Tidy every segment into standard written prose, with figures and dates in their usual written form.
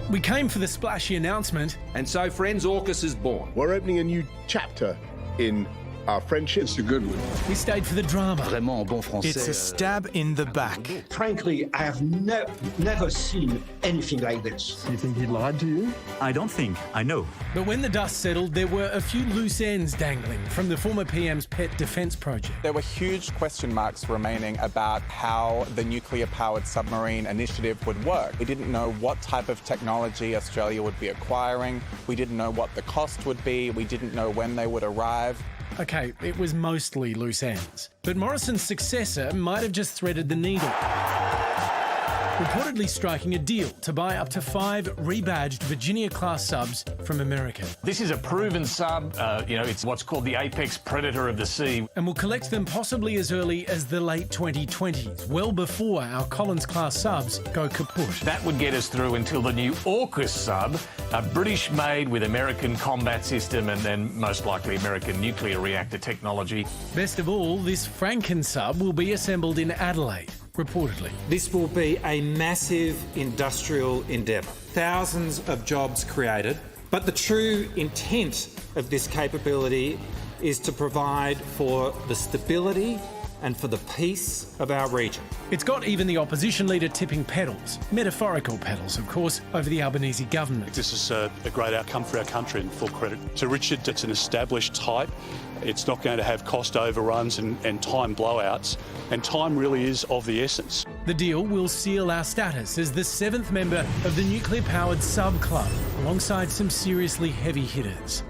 We came for the splashy announcement. And so, friends, AUKUS is born. We're opening a new chapter in our friendship. It's a good one. We stayed for the drama. Vraiment, en bon français. It's a stab in the back. Frankly, I have never seen anything like this. You think he lied to you? I don't think. I know. But when the dust settled, there were a few loose ends dangling from the former PM's pet defence project. There were huge question marks remaining about how the nuclear-powered submarine initiative would work. We didn't know what type of technology Australia would be acquiring. We didn't know what the cost would be. We didn't know when they would arrive. OK, it was mostly loose ends. But Morrison's successor might have just threaded the needle, reportedly striking a deal to buy up to 5 rebadged Virginia-class subs from America. This is a proven sub. It's what's called the apex predator of the sea. And will collect them possibly as early as the late 2020s, well before our Collins-class subs go kaput. That would get us through until the new AUKUS sub, a British-made with American combat system and then most likely American nuclear reactor technology. Best of all, this Franken sub will be assembled in Adelaide, reportedly. This will be a massive industrial endeavour. Thousands of jobs created, but the true intent of this capability is to provide for the stability and for the peace of our region. It's got even the opposition leader tipping pedals, metaphorical pedals, of course, over the Albanese government. This is a great outcome for our country and full credit to Richard. It's an established type. It's not going to have cost overruns and time blowouts, and time really is of the essence. The deal will seal our status as the 7th member of the nuclear-powered sub-club, alongside some seriously heavy hitters.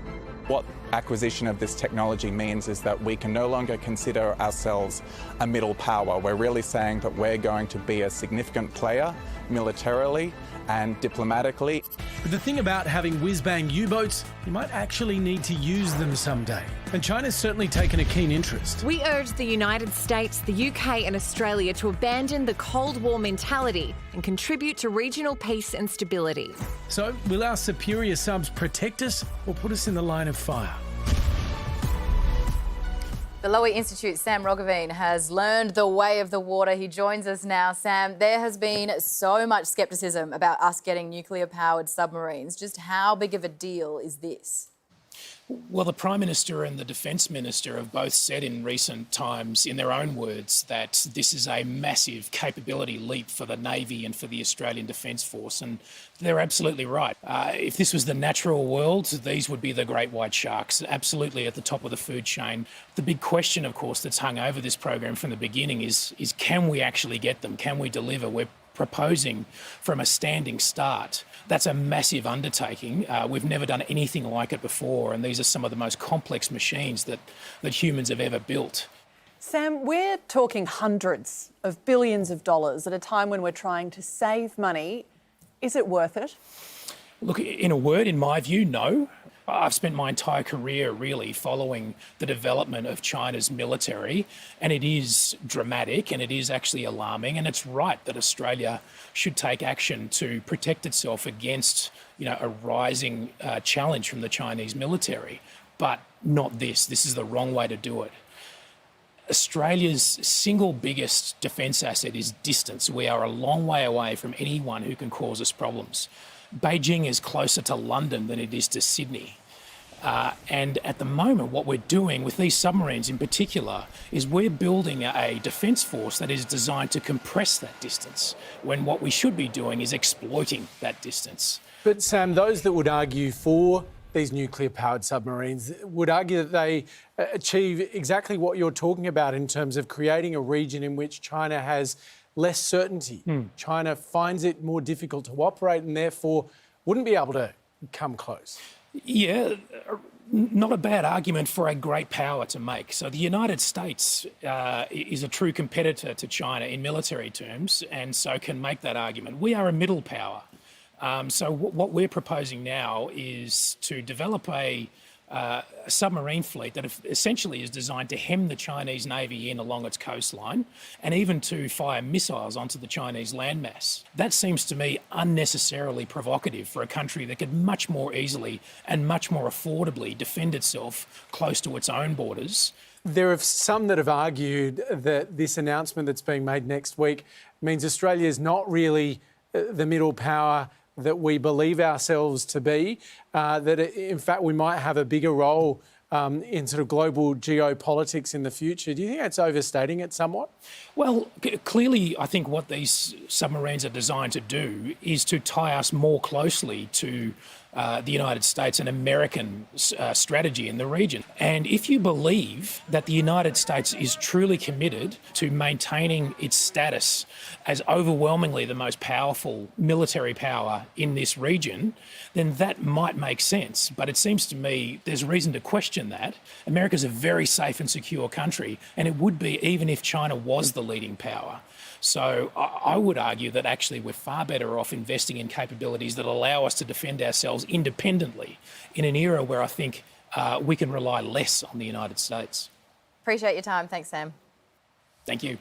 What acquisition of this technology means is that we can no longer consider ourselves a middle power. We're really saying that we're going to be a significant player militarily and diplomatically. But the thing about having whiz-bang U-boats, you might actually need to use them someday. And China's certainly taken a keen interest. We urge the United States, the UK and Australia to abandon the Cold War mentality and contribute to regional peace and stability. So, will our superior subs protect us or put us in the line of fire? The Lowy Institute, Sam Roggeveen, has learned the way of the water. He joins us now. Sam, there has been so much scepticism about us getting nuclear-powered submarines. Just how big of a deal is this? Well, the Prime Minister and the Defence Minister have both said in recent times, in their own words, that this is a massive capability leap for the Navy and for the Australian Defence Force, and they're absolutely right. If this was the natural world, these would be the great white sharks, absolutely at the top of the food chain. The big question, of course, that's hung over this program from the beginning is can we actually get them? Can we deliver? We're proposing from a standing start. That's a massive undertaking. We've never done anything like it before, and these are some of the most complex machines that humans have ever built. Sam, we're talking hundreds of billions of dollars at a time when we're trying to save money. Is it worth it? Look, in a word, in my view, no. I've spent my entire career really following the development of China's military, and it is dramatic and it is actually alarming, and it's right that Australia should take action to protect itself against, a rising challenge from the Chinese military. But not this. This is the wrong way to do it. Australia's single biggest defence asset is distance. We are a long way away from anyone who can cause us problems. Beijing is closer to London than it is to Sydney. And at the moment, what we're doing with these submarines in particular is we're building a defence force that is designed to compress that distance, when what we should be doing is exploiting that distance. But Sam, those that would argue for these nuclear-powered submarines would argue that they achieve exactly what you're talking about in terms of creating a region in which China has less certainty. China finds it more difficult to operate and therefore wouldn't be able to come close. Yeah, not a bad argument for a great power to make. So the United States is a true competitor to China in military terms, and so can make that argument. We are a middle power. So what we're proposing now is to develop a submarine fleet that essentially is designed to hem the Chinese Navy in along its coastline and even to fire missiles onto the Chinese landmass. That seems to me unnecessarily provocative for a country that could much more easily and much more affordably defend itself close to its own borders. There are some that have argued that this announcement that's being made next week means Australia is not really the middle power, that we believe ourselves to be, that in fact we might have a bigger role in sort of global geopolitics in the future. Do you think that's overstating it somewhat? Well, clearly, I think what these submarines are designed to do is to tie us more closely to the United States and American strategy in the region. And if you believe that the United States is truly committed to maintaining its status as overwhelmingly the most powerful military power in this region, then that might make sense. But it seems to me there's reason to question that. America's a very safe and secure country, and it would be even if China was the leading power. So I would argue that actually we're far better off investing in capabilities that allow us to defend ourselves independently in an era where I think we can rely less on the United States. Appreciate your time. Thanks, Sam. Thank you.